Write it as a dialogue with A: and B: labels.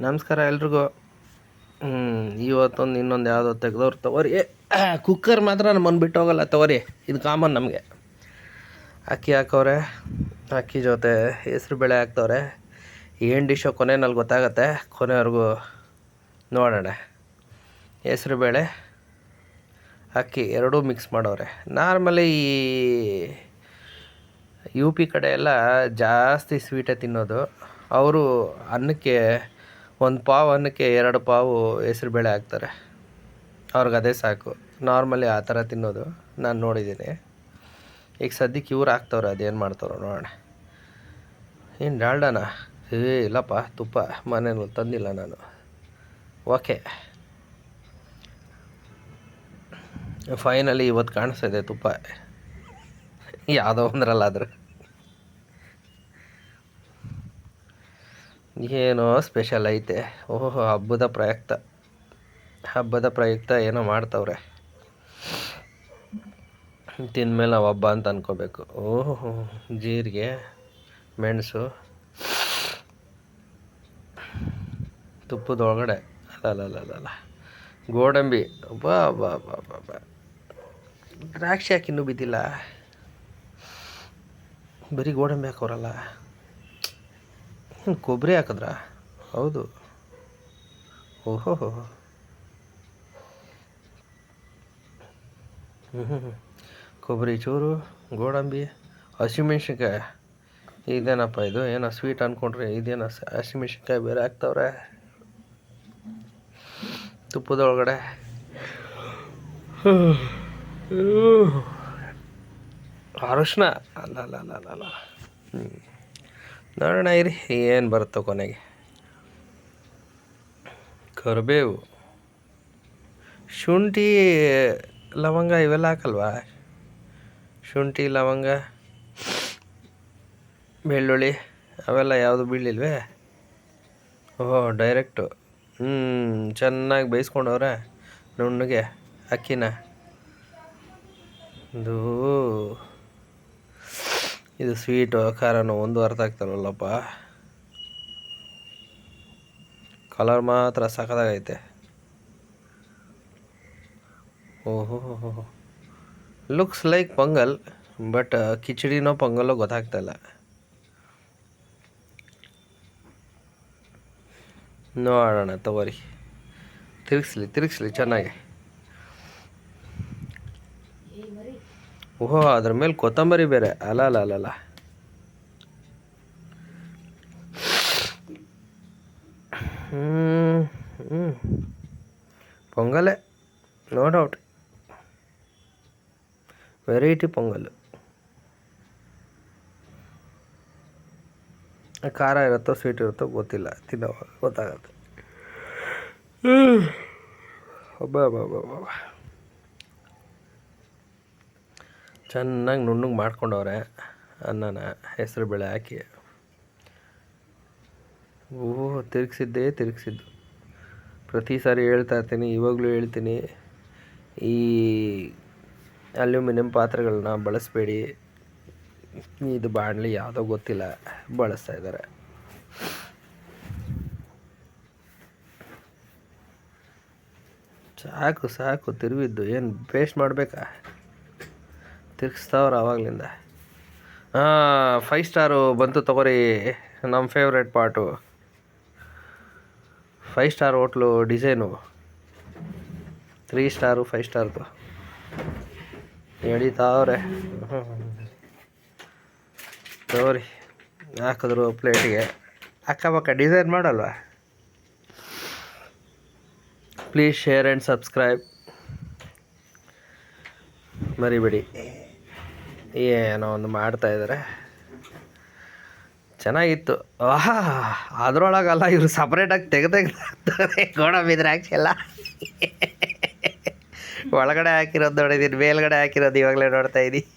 A: ನಮಸ್ಕಾರ ಎಲ್ರಿಗೂ. ಇವತ್ತೊಂದು ಇನ್ನೊಂದು ಯಾವುದೋ ತೆಗ್ದವ್ರು ತಗೋರಿ. ಕುಕ್ಕರ್ ಮಾತ್ರ ನಮ್ಮನ್ನು ಬಿಟ್ಟು ಹೋಗಲ್ಲ ತಗೋರಿ, ಇದು ಕಾಮನ್ ನಮಗೆ. ಅಕ್ಕಿ ಹಾಕವ್ರೆ, ಅಕ್ಕಿ ಜೊತೆ ಹೆಸ್ರು ಬೇಳೆ ಹಾಕ್ತವ್ರೆ. ಏನು ಡಿಶೋ ಕೊನೆಯಲ್ಲಿ ಗೊತ್ತಾಗತ್ತೆ, ಕೊನೆವರೆಗೂ ನೋಡೋಣ. ಹೆಸ್ರು ಬೇಳೆ ಅಕ್ಕಿ ಎರಡೂ ಮಿಕ್ಸ್ ಮಾಡವ್ರೆ. ನಾರ್ಮಲಿ ಈ ಯು ಪಿ ಕಡೆ ಎಲ್ಲ ಜಾಸ್ತಿ ಸ್ವೀಟೇ ತಿನ್ನೋದು. ಅವರು ಅನ್ನಕ್ಕೆ ಒಂದು ಪಾವು ಅನ್ನಕ್ಕೆ 2 ಪಾವು ಹೆಸ್ರುಬೇಳೆ ಹಾಕ್ತಾರೆ. ಅವ್ರಿಗೆ ಅದೇ ಸಾಕು. ನಾರ್ಮಲಿ ಆ ಥರ ತಿನ್ನೋದು ನಾನು ನೋಡಿದ್ದೀನಿ. ಈಗ ಸದ್ಯಕ್ಕೆ ಇವ್ರು ಹಾಕ್ತವ್ರೆ, ಅದೇನು ಮಾಡ್ತಾರೋ ನೋಡೋಣ. ಏನು ಡಾಲ್ಡಾನ? ಇಲ್ಲಪ್ಪ, ತುಪ್ಪ ಮನೇಲಿ ತಂದಿಲ್ಲ ನಾನು. ಓಕೆ, ಫೈನಲಿ ಇವತ್ತು ಕಾಣಿಸ್ತಿದೆ ತುಪ್ಪ, ಯಾವುದೋ ಒಂದ್ರಲ್ಲಾದ್ರೆ. ಏನೋ ಸ್ಪೆಷಲ್ ಐತೆ. ಓಹೋ, ಹಬ್ಬದ ಪ್ರಯುಕ್ತ ಏನೋ ಮಾಡ್ತವ್ರೆ. ತಿಂದಮೇಲೆ ನಾವು ಹಬ್ಬ ಅಂತ ಅನ್ಕೋಬೇಕು. ಓಹೋ, ಜೀರಿಗೆ, ಮೆಣಸು, ತುಪ್ಪದೊಳಗಡೆ ಅಲ್ಲ ಗೋಡಂಬಿ. ಬಾ ಬಾ ಬಾ ಬಾ ಬಾ ದ್ರಾಕ್ಷಿ ಹಾಕಿ ಇನ್ನೂ ಬಿದ್ದಿಲ್ಲ, ಬರೀ ಗೋಡಂಬಿ ಹಾಕೋರಲ್ಲ. ಕೊಬ್ಬರಿ ಹಾಕಿದ್ರ? ಹೌದು. ಓಹೋ, ಕೊಬ್ಬರಿ ಚೂರು, ಗೋಡಂಬಿ, ಹಸಿಮೆಣ್ಸಿನ್ಕಾಯಿ. ಇದೇನಪ್ಪ ಇದು? ಏನೋ ಸ್ವೀಟ್ ಅಂದ್ಕೊಂಡ್ರೆ ಇದೇನೋ ಹಸಿಮೆಣ್ಸಿನ್ಕಾಯಿ ಬೇರೆ ಹಾಕ್ತವ್ರೆ ತುಪ್ಪದೊಳಗಡೆ. ಅರಶಿನ ಅಲ್ಲ. ನೋಡೋಣ ಇರಿ ಏನು ಬರುತ್ತೋ ಕೊನೆಗೆ. ಕರಿಬೇವು, ಶುಂಠಿ, ಲವಂಗ ಇವೆಲ್ಲ ಹಾಕಲ್ವಾ? ಶುಂಠಿ, ಲವಂಗ, ಬೆಳ್ಳುಳ್ಳಿ ಅವೆಲ್ಲ ಯಾವುದು ಬೀಳಿಲ್ವೇ? ಓಹೋ, ಡೈರೆಕ್ಟು. ಚೆನ್ನಾಗಿ ಬೇಯಿಸ್ಕೊಂಡವ್ರೆ ನುಣ್ಣಗೆ ಅಕ್ಕಿನ. ಇದು ಸ್ವೀಟು ಖಾರನೋ ಒಂದು ಅರ್ಥ ಆಗ್ತಾರಲ್ಲಪ್ಪ. ಕಲರ್ ಮಾತ್ರ ಸಖತ್ತಾಗೈತೆ. ಓಹೋ, ಲುಕ್ಸ್ ಲೈಕ್ ಪೊಂಗಲ್, ಬಟ್ ಕಿಚಡಿನೋ ಪೊಂಗಲ್ಲೋ ಗೊತ್ತಾಗ್ತಾಯಿಲ್ಲ. ನೋಡೋಣ ತಗೋರಿ, ತಿರುಗಿಸ್ಲಿ ಚೆನ್ನಾಗಿ. ಓಹೋ, ಅದ್ರ ಮೇಲೆ ಕೊತ್ತಂಬರಿ ಬೇರೆ. ಅಲ್ಲ ಪೊಂಗಲೇ, ನೋ ಡೌಟ್. ವೆರೈಟಿ ಪೊಂಗಲ್. ಖಾರ ಇರುತ್ತೋ ಸ್ವೀಟ್ ಇರುತ್ತೋ ಗೊತ್ತಿಲ್ಲ, ತಿನ್ನೋವಾಗ ಗೊತ್ತಾಗತ್ತೆ. ಅಬ್ಬಾ, ಚೆನ್ನಾಗಿ ನುಣ್ಣಗೆ ಮಾಡ್ಕೊಂಡವ್ರೆ ಅನ್ನನ ಹೆಸರು ಬೇಳೆ ಹಾಕಿ. ಓಹೋ, ತಿರುಗಿಸಿದ್ದು. ಪ್ರತಿ ಸಾರಿ ಹೇಳ್ತಾ ಇರ್ತೀನಿ, ಇವಾಗಲೂ ಹೇಳ್ತೀನಿ, ಈ ಅಲ್ಯೂಮಿನಿಯಂ ಪಾತ್ರೆಗಳನ್ನ ಬಳಸಬೇಡಿ. ಇದು ಬಾಣಲಿ ಯಾವುದೋ ಗೊತ್ತಿಲ್ಲ ಬಳಸ್ತಾ ಇದ್ದಾರೆ. ಸಾಕು ತಿರುವಿದ್ದು. ಏನು ಪೇಸ್ಟ್ ಮಾಡಬೇಕಾ? ತಿರ್ಗಿಸ್ತಾವ್ರ ಆವಾಗಲಿಂದ. 5 ಸ್ಟಾರು ಬಂತು ತಗೋರಿ, ನಮ್ಮ favourite part. 5 star hotel design. 3 star 5 ಸ್ಟಾರ್ದು ಎಳಿತಾವ್ರೆ. ತಗೋರಿ, ಹಾಕಿದ್ರು ಪ್ಲೇಟಿಗೆ. ಅಕ್ಕಪಕ್ಕ ಡಿಸೈನ್ ಮಾಡಲ್ವಾ? ಪ್ಲೀಸ್ ಶೇರ್ ಆ್ಯಂಡ್ ಸಬ್ಸ್ಕ್ರೈಬ್ ಮರಿಬೇಡಿ. ಏನೋ ಒಂದು ಮಾಡ್ತಾಯಿದ್ದಾರೆ, ಚೆನ್ನಾಗಿತ್ತು. ಅದರೊಳಗಲ್ಲ, ಇವರು ಸಪ್ರೇಟಾಗಿ ತೆಗೆದಾಕ್ತಾರೆ ಗೋಡಂಬಿ ದ್ರಾಕ್ಷಿ ಎಲ್ಲ. ಒಳಗಡೆ ಹಾಕಿರೋದು ನೋಡಿದ್ದೀನಿ, ಮೇಲ್ಗಡೆ ಹಾಕಿರೋದು ಇವಾಗಲೇ ನೋಡ್ತಾಯಿದ್ದೀನಿ.